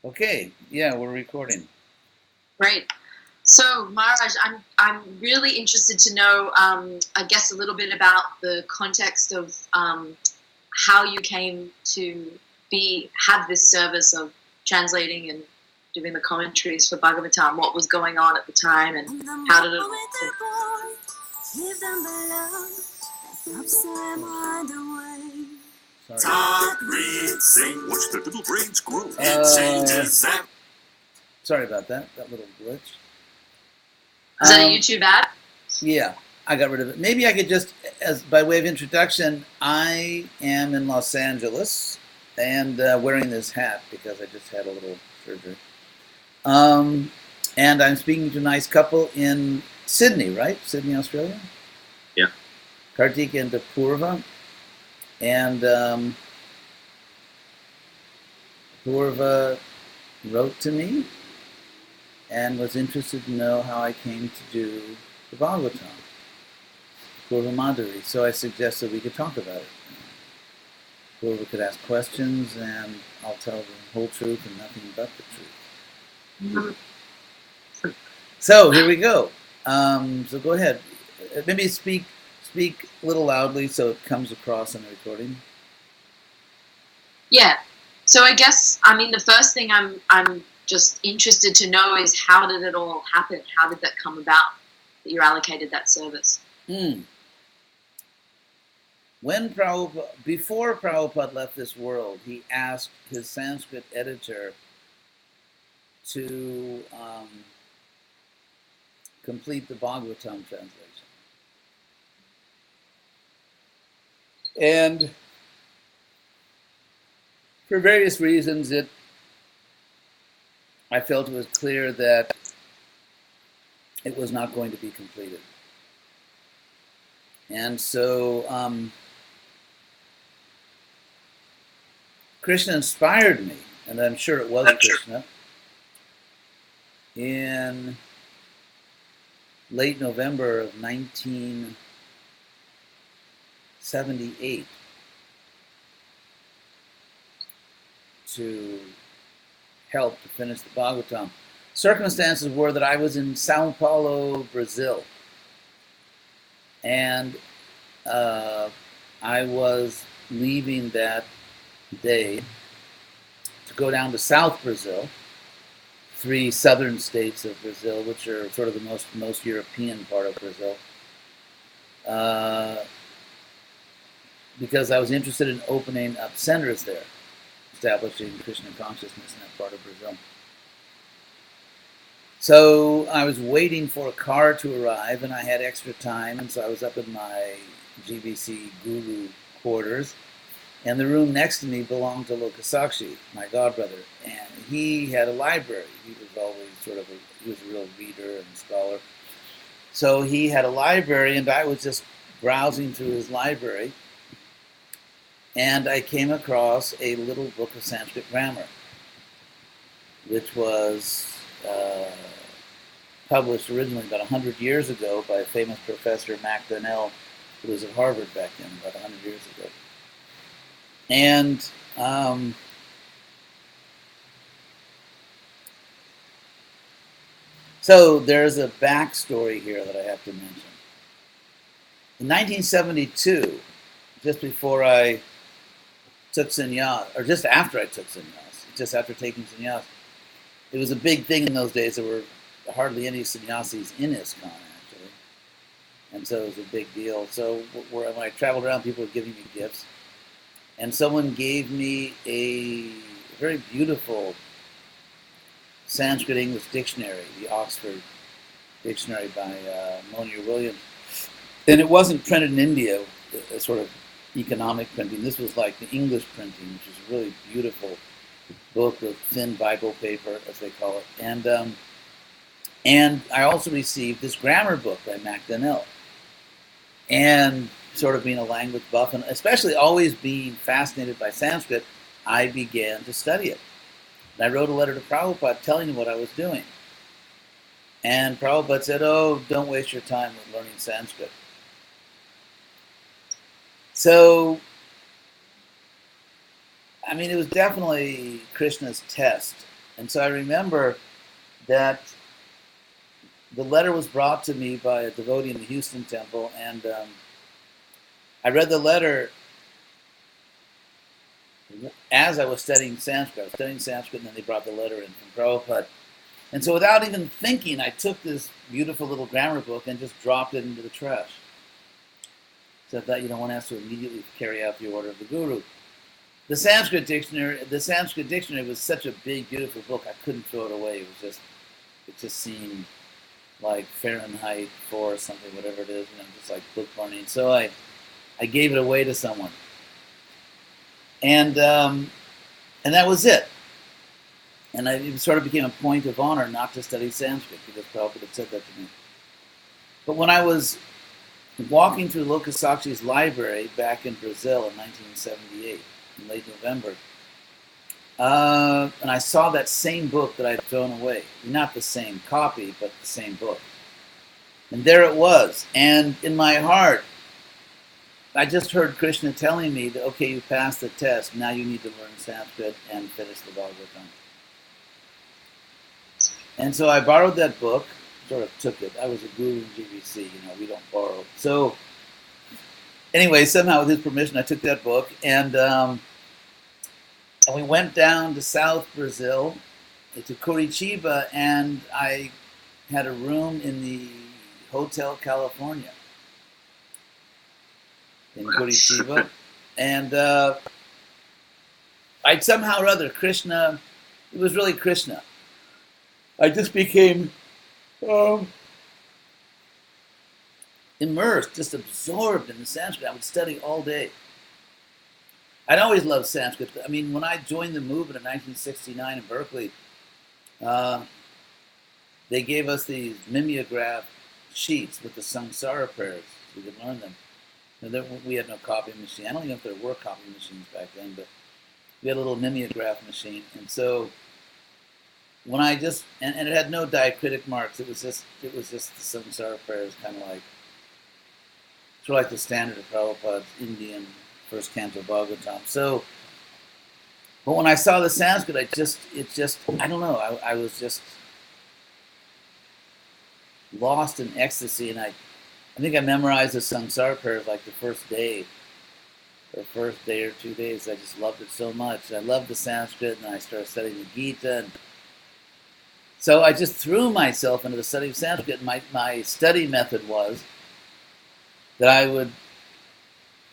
Okay, yeah, we're recording. Great. So, Maharaj, I'm really interested to know, I guess, a little bit about the context of how you came to have this service of translating and doing the commentaries for Bhagavatam. What was going on at the time, and how did it all? Sorry. Talk, read, sing, watch the little brains grow. It changes that. Sorry about that little glitch. Is that a YouTube ad? Yeah, I got rid of it. Maybe I could just, as by way of introduction, I am in Los Angeles and wearing this hat because I just had a little surgery. And I'm speaking to a nice couple in Sydney, right? Sydney, Australia? Yeah. Kartik and Purva. And Purva wrote to me and was interested to know how I came to do the Bhagavatam, Purva Madhuri. So I suggested we could talk about it. Purva could ask questions, and I'll tell the whole truth and nothing but the truth. So here we go. So go ahead. Maybe speak a little loudly so it comes across in the recording. Yeah. So I guess, the first thing I'm just interested to know is, how did it all happen? How did that come about, that you're allocated that service? When before Prabhupada left this world, he asked his Sanskrit editor to complete the Bhagavatam translation. And for various reasons, I felt it was clear that it was not going to be completed. And so Krishna inspired me, and I'm sure it was Krishna, in late November of 1978 to help to finish the Bhagavatam. Circumstances were that I was in Sao Paulo, Brazil, and I was leaving that day to go down to South Brazil, 3 southern states of Brazil, which are sort of the most European part of Brazil, because I was interested in opening up centers there, establishing Krishna consciousness in that part of Brazil. So I was waiting for a car to arrive, and I had extra time, and so I was up in my GBC Guru quarters, and the room next to me belonged to Lokasakshi, my godbrother, and he had a library. He was always he was a real reader and scholar. So he had a library, and I was just browsing through his library, and I came across a little book of Sanskrit grammar, which was published originally about 100 years ago by a famous professor, Mac Donnell, who was at Harvard back then, about 100 years ago. And so there's a backstory here that I have to mention. In 1972, just before I took sannyas, or just after I took sannyas, just after taking sannyas, it was a big thing in those days. There were hardly any sannyasis in ISKCON, actually. And so it was a big deal. So when I traveled around, people were giving me gifts. And someone gave me a very beautiful Sanskrit English dictionary, the Oxford Dictionary by Monier Williams. And it wasn't printed in India, a sort of economic printing. This was like the English printing, which is a really beautiful book with thin Bible paper, as they call it. And I also received this grammar book by Mac Donnell. And sort of being a language buff, and especially always being fascinated by Sanskrit, I began to study it. And I wrote a letter to Prabhupada telling him what I was doing. And Prabhupada said, "Oh, don't waste your time with learning Sanskrit." So, it was definitely Krishna's test And so I remember that the letter was brought to me by a devotee in the Houston temple, and I read the letter as I was studying Sanskrit. I was studying Sanskrit, and then they brought the letter in from Prabhupada. And so without even thinking, I took this beautiful little grammar book and just dropped it into the trash. So that one has to immediately carry out the order of the guru. The Sanskrit dictionary was such a big, beautiful book. I couldn't throw it away. It just seemed like Fahrenheit 4 or something, whatever it is, just like book burning. So I gave it away to someone, and that was it. And it sort of became a point of honor not to study Sanskrit because Prabhupada had said that to me. But when I was walking through Lokasakshi's library back in Brazil in 1978, in late November, and I saw that same book that I'd thrown away. Not the same copy, but the same book. And there it was. And in my heart, I just heard Krishna telling me that, okay, you passed the test, now you need to learn Sanskrit and finish the Bhagavatam. And so I borrowed that book, sort of took it. I was a guru in GBC, we don't borrow. So anyway, somehow with his permission, I took that book, and we went down to South Brazil, to Curitiba, and I had a room in the Hotel California in Curitiba. And I somehow or other, Krishna, it was really Krishna. I just became immersed, just absorbed in the Sanskrit. I would study all day. I'd always loved Sanskrit. I mean, when I joined the movement in 1969 in Berkeley, they gave us these mimeograph sheets with the samsara prayers. We could learn them. We had no copy machine. I don't even know if there were copy machines back then, but we had a little mimeograph machine. And so when I just, and it had no diacritic marks, it was just the samsara prayers, kind of like, sort of like the standard of Prabhupada's Indian first canto Bhagavatam. So, but when I saw the Sanskrit, I don't know, I was just lost in ecstasy, and I think I memorized the samsara prayers like the first day or 2 days. I just loved it so much. I loved the Sanskrit, and then I started studying the Gita, and so I just threw myself into the study of Sanskrit. My study method was that I would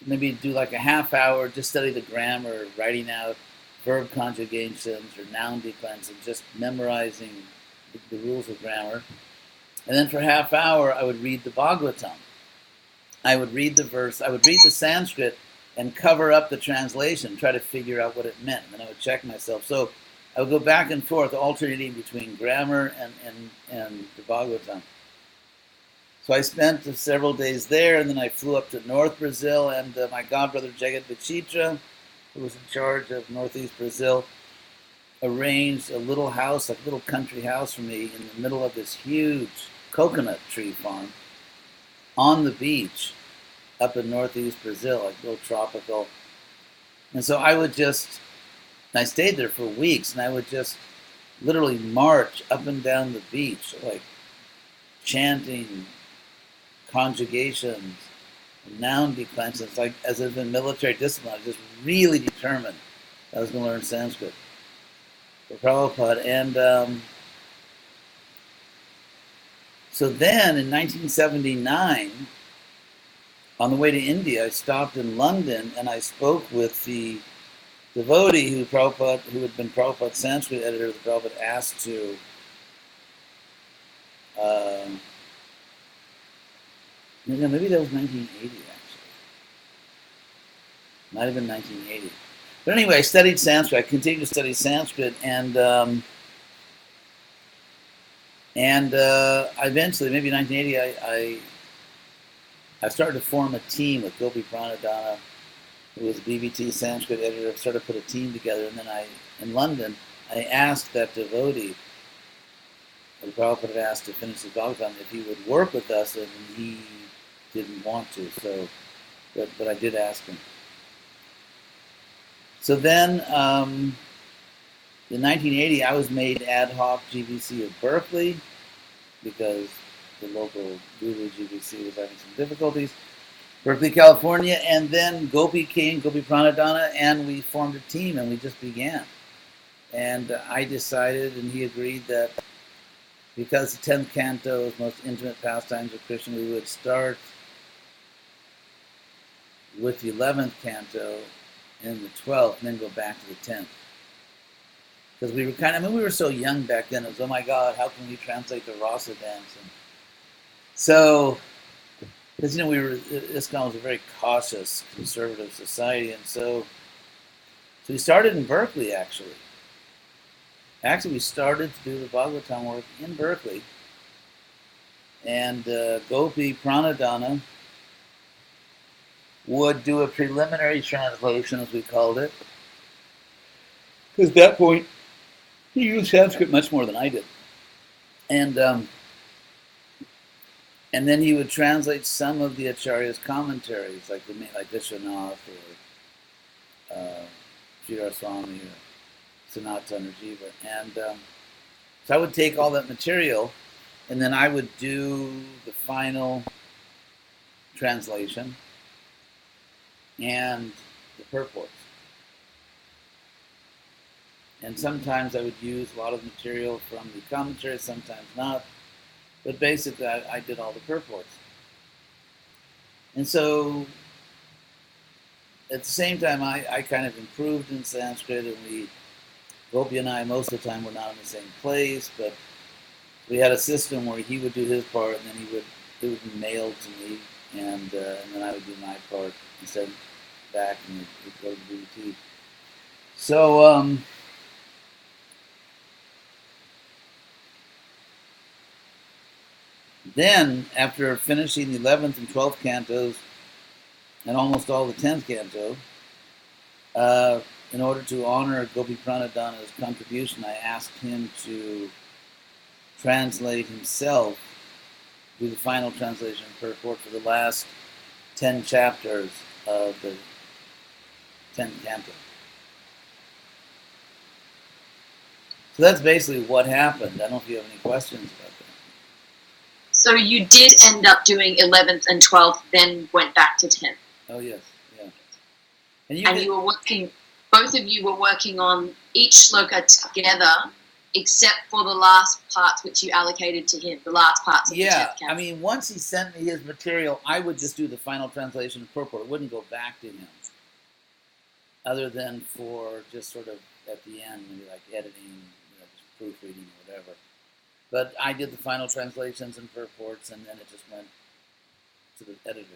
maybe do like a half hour, just study the grammar, writing out verb conjugations or noun declensions, just memorizing the rules of grammar. And then for a half hour, I would read the Bhagavatam. I would read the verse, I would read the Sanskrit and cover up the translation, try to figure out what it meant. And then I would check myself. So I would go back and forth, alternating between grammar and the Bhagavatam. So I spent several days there, and then I flew up to North Brazil, and my godbrother Jagat Vichitra, who was in charge of Northeast Brazil, arranged a little house, like a little country house for me in the middle of this huge coconut tree farm on the beach up in Northeast Brazil, like real tropical. And so I stayed there for weeks, and I would just literally march up and down the beach, like chanting conjugations, noun declensions, like as if in military discipline. I was just really determined I was going to learn Sanskrit for Prabhupada. And so then in 1979, on the way to India, I stopped in London, and I spoke with the devotee who had been Prabhupada's Sanskrit editor that Prabhupada asked to maybe that was 1980, actually. Might have been 1980. But anyway, I studied Sanskrit. I continued to study Sanskrit, and eventually, maybe 1980, I started to form a team with Gopi Pranadhana, who was BBT Sanskrit editor. I started to put a team together, and then in London, I asked that devotee, the Prabhupada had asked to finish the Bhagavatam, if he would work with us, and he didn't want to, so, but I did ask him. So then, In 1980, I was made ad hoc GBC of Berkeley because the local Guru GBC was having some difficulties. Berkeley, California, and then Gopi came, Gopi Pranadhana, and we formed a team and we just began. And I decided, and he agreed, that because the 10th canto is most intimate pastimes of Krishna, we would start with the 11th canto and the 12th, and then go back to the 10th. Because we were we were so young back then, it was, oh my God, how can we translate the rasa dance? And so, because, ISKCON was a very cautious, conservative society, and so we started in Berkeley, actually. Actually, we started to do the Bhagavatam work in Berkeley, and Gopi Pranadhana would do a preliminary translation, as we called it, because at that point, he used Sanskrit much more than I did. And then he would translate some of the Acharya's commentaries, like Vishwanath or H.D.Goswami or Sanatana or Jiva. And so I would take all that material, and then I would do the final translation and the purports. And sometimes I would use a lot of material from the commentaries, sometimes not. But basically, I did all the purports. And so, at the same time, I kind of improved in Sanskrit, and Gopi and I, most of the time, were not in the same place, but we had a system where he would do his part, and then it would be mailed to me, and then I would do my part, and send it back, and it would go to DVT. So, then, after finishing the 11th and 12th cantos, and almost all the 10th canto, in order to honor Gopi Pranadhana's contribution, I asked him to translate himself, do the final translation and purport for the last 10 chapters of the 10th canto. So that's basically what happened. I don't know if you have any questions about that. So you did end up doing 11th and 12th, then went back to 10th. Oh, yes, yeah. And you were working, both of you were working on each shloka together, except for the last parts which you allocated to him, the last parts of the 10th canto. I mean, once he sent me his material, I would just do the final translation and purport. It wouldn't go back to him, other than for just sort of at the end, maybe like editing, just proofreading or whatever. But I did the final translations and purports, and then it just went to the editors.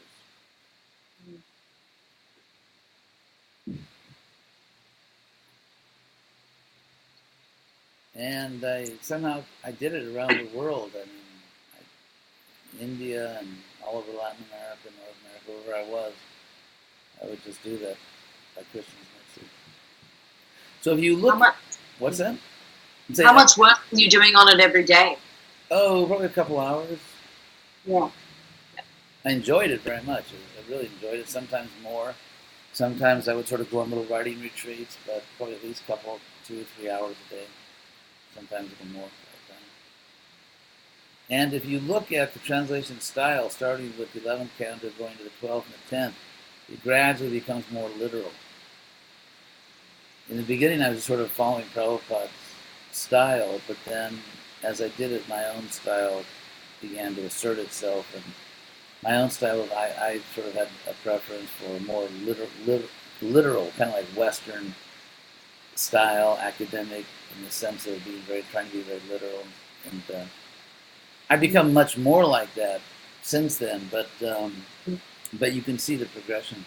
And I did it around the world. I mean, India and all over Latin America, North America, wherever I was, I would just do that by Christian's mercy. So if you look, what's that? How much work are you doing on it every day? Oh, probably a couple hours. Yeah. I enjoyed it very much. I really enjoyed it. Sometimes more. Sometimes I would sort of go on little writing retreats, but probably at least 2 or 3 hours a day. Sometimes even more. And if you look at the translation style, starting with the 11th canto, going to the 12th and the 10th, it gradually becomes more literal. In the beginning, I was sort of following Prabhupada's style, but then as I did it, my own style began to assert itself, and my own style, I sort of had a preference for a more literal, kind of like Western style, academic, in the sense of trying to be very literal, and I've become much more like that since then, but you can see the progression.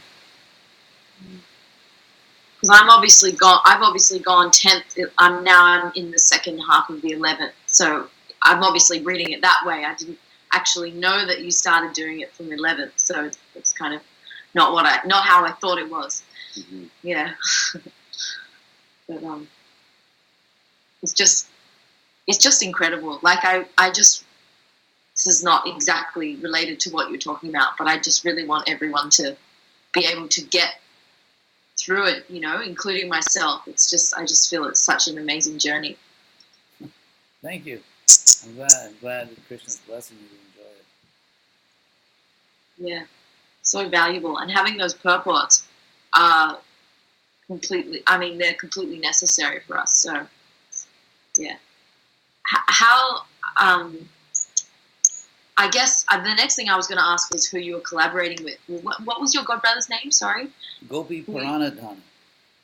Because I've obviously gone 10th. I'm in the second half of the 11th, so I'm obviously reading it that way. I didn't actually know that you started doing it from 11th, so it's kind of not how I thought it was. Mm-hmm. Yeah, but it's just incredible. Like this is not exactly related to what you're talking about, but I just really want everyone to be able to get through it, including myself. I just feel it's such an amazing journey. Thank you. I'm glad that Krishna's blessing you to enjoy it. Yeah, so valuable. And having those purports are they're completely necessary for us. So, yeah. How, I guess the next thing I was going to ask was who you were collaborating with. What was your godbrother's name? Sorry? Gopi Puranadhana.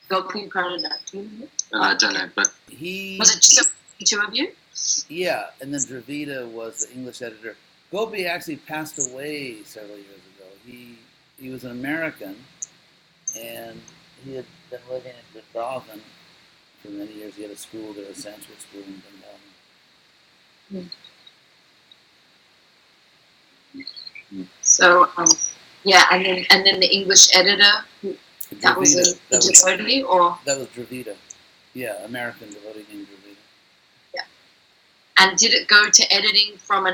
Gopi Puranadhana. I don't know, but Was it just the two of you? Yeah, and then Dravida was the English editor. Gopi actually passed away several years ago. He was an American, and he had been living in Vrindavan for many years. He had a school there, a Sanskrit school in Vrindavan. So, yeah, and then the English editor, that was a devotee, or? That was Dravida. Yeah, American devotee named Dravida. Yeah. And did it go to editing from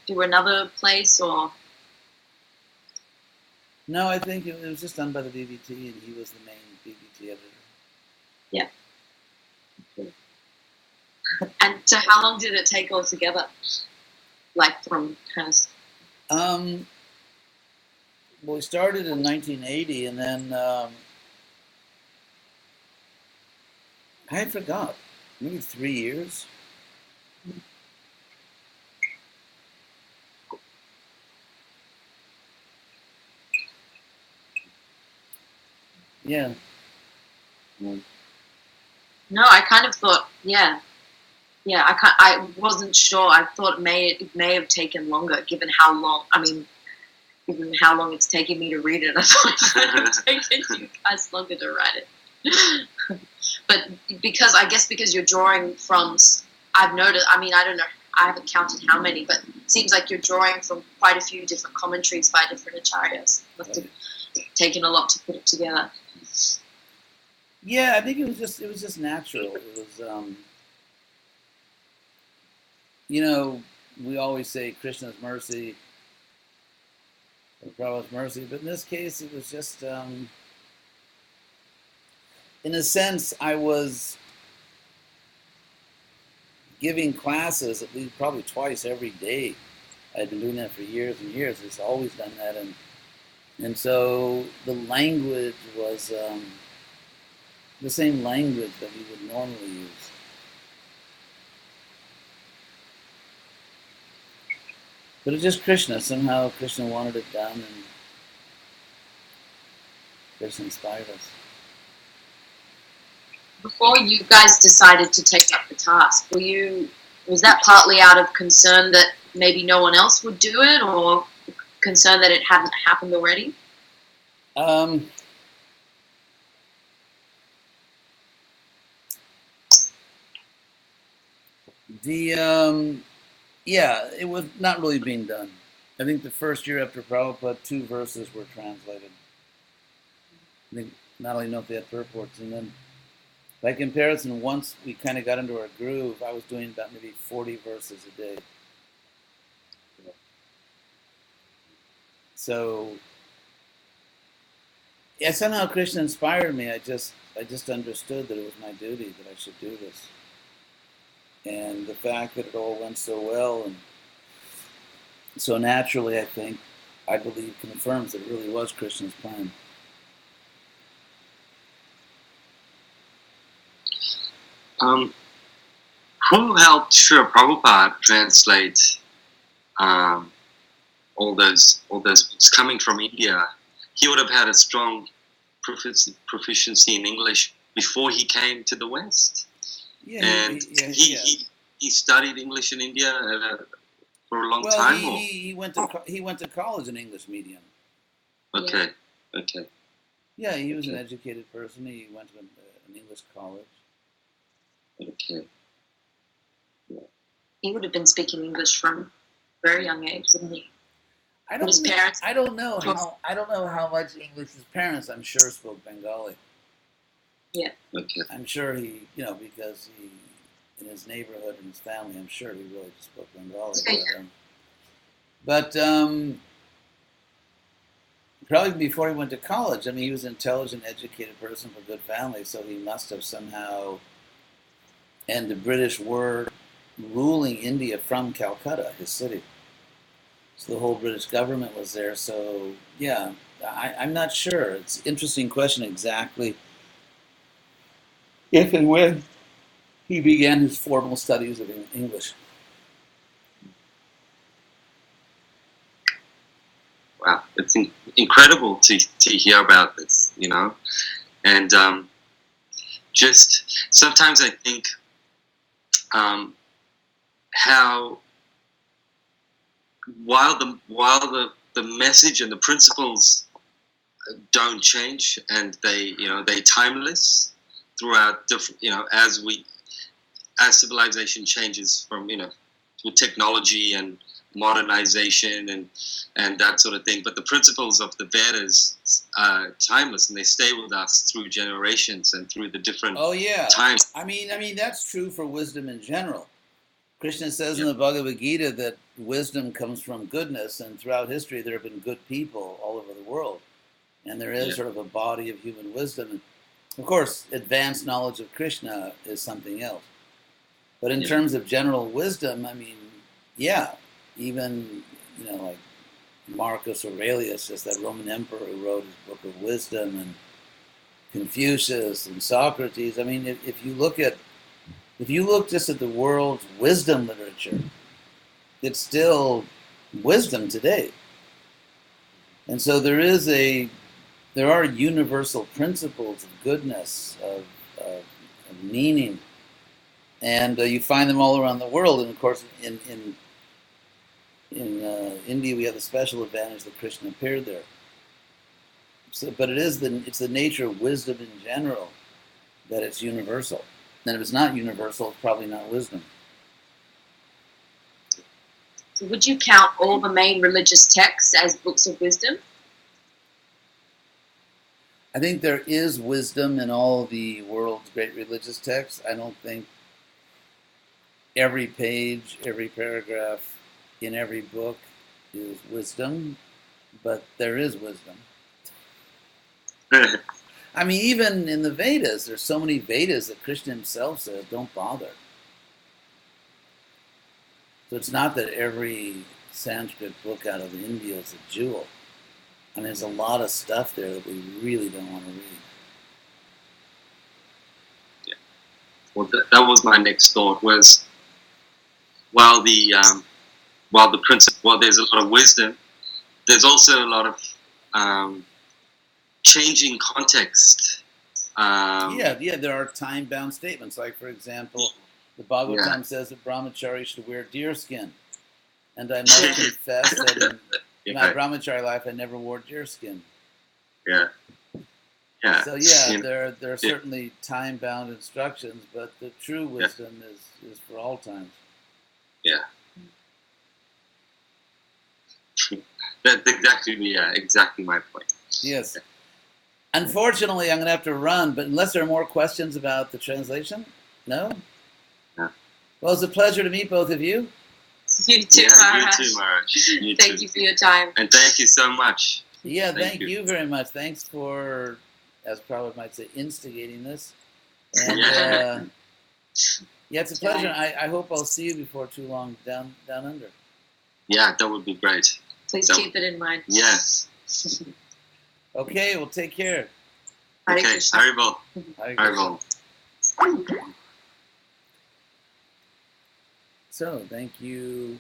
through another place, or? No, I think it was just done by the BBT, and he was the main BBT editor. Yeah. And so how long did it take altogether? Like from kind of... Well, we started in 1980, and then I forgot, maybe 3 years. Yeah. No, I kind of thought, yeah. I wasn't sure. I thought it may have taken longer, given how long it's taken me to read it. I thought it would have taken you guys longer to write it. But because you're drawing from, I've noticed, I don't know, I haven't counted how many, but it seems like you're drawing from quite a few different commentaries by different acharyas. Must have taken a lot to put it together. Yeah, I think it was just natural. It was, we always say Krishna's mercy, or Prabhupada's mercy, but in this case, it was just, in a sense, I was giving classes at least probably twice every day. I'd been doing that for years and years. It's always done that, and so the language was the same language that we would normally use. But it's just Krishna. Somehow Krishna wanted it done, and Krishna inspired us. Before you guys decided to take up the task, was that partly out of concern that maybe no one else would do it, or concern that it hadn't happened already? Yeah, it was not really being done. I think the first year after Prabhupada, 2 verses were translated. I think not only know if they had purports, and then by comparison, once we kind of got into our groove, I was doing about maybe 40 verses a day. So, yeah, somehow Krishna inspired me. I just understood that it was my duty, that I should do this. And the fact that it all went so well and so naturally, I believe confirms that it really was Krishna's plan. Who helped Srila Prabhupada translate all those books coming from India? He would have had a strong proficiency in English before he came to the West. Yeah, and he studied English in India for a long time. He went to college in English medium. Okay. Yeah, he was an educated person. He went to an English college. Okay. Yeah. He would have been speaking English from a very young age, wouldn't he? I don't know how much English his parents, I'm sure, spoke Bengali. Yeah. Okay. I'm sure he, because he, in his neighborhood and his family, I'm sure he really just spoke Bengali. But probably before he went to college. I mean, he was an intelligent, educated person from a good family, so he must have somehow. And the British were ruling India from Calcutta, his city. So the whole British government was there. So yeah, I'm not sure. It's an interesting question exactly if and when he began his formal studies of English. Wow, it's incredible to hear about this, you know, and just sometimes I think how while the message and the principles don't change, and they timeless throughout different, as civilization changes from, with technology and modernization and that sort of thing, but the principles of the Vedas are timeless, and they stay with us through generations and through the different times. I mean that's true for wisdom in general. Krishna says in the Bhagavad Gita that wisdom comes from goodness, and throughout history there have been good people all over the world, and there is sort of a body of human wisdom. And of course, advanced knowledge of Krishna is something else. But in terms of general wisdom, I mean, even, like Marcus Aurelius, just that Roman emperor who wrote his book of wisdom, and Confucius and Socrates. I mean, if you look just at the world's wisdom literature, it's still wisdom today. And so there are universal principles of goodness, of meaning, and you find them all around the world. And of course, in India, we have the special advantage that Krishna appeared there. So, but it's the nature of wisdom in general that it's universal. And if it's not universal, it's probably not wisdom. So would you count all the main religious texts as books of wisdom? I think there is wisdom in all the world's great religious texts. I don't think every page, every paragraph in every book is wisdom, but there is wisdom. I mean, even in the Vedas, there's so many Vedas that Krishna himself says, don't bother. So it's not that every Sanskrit book out of India is a jewel. I mean, there's a lot of stuff there that we really don't want to read. Yeah. Well, that was my next thought, was while there's a lot of wisdom, there's also a lot of changing context. There are time-bound statements. Like, for example, the Bhagavatam says that brahmachari should wear deerskin. And I must confess that in my brahmachari life, I never wore deerskin. Yeah. Yeah. So, there are certainly time-bound instructions, but the true wisdom is for all times. Yeah. That's exactly my point. Yes. Unfortunately, I'm going to have to run, but unless there are more questions about the translation? No? No. Well, it's a pleasure to meet both of you. You too, Maharaj. You too, Maharaj. Thank you for your time. And thank you so much. Yeah, thank you very much. Thanks for, as Prabhupada might say, instigating this. And it's a pleasure. I hope I'll see you before too long down under. Yeah, that would be great. Please keep it in mind. Yes. Okay, well, take care. Hare Okay, Krishna. Haribol. Haribol. So, thank you.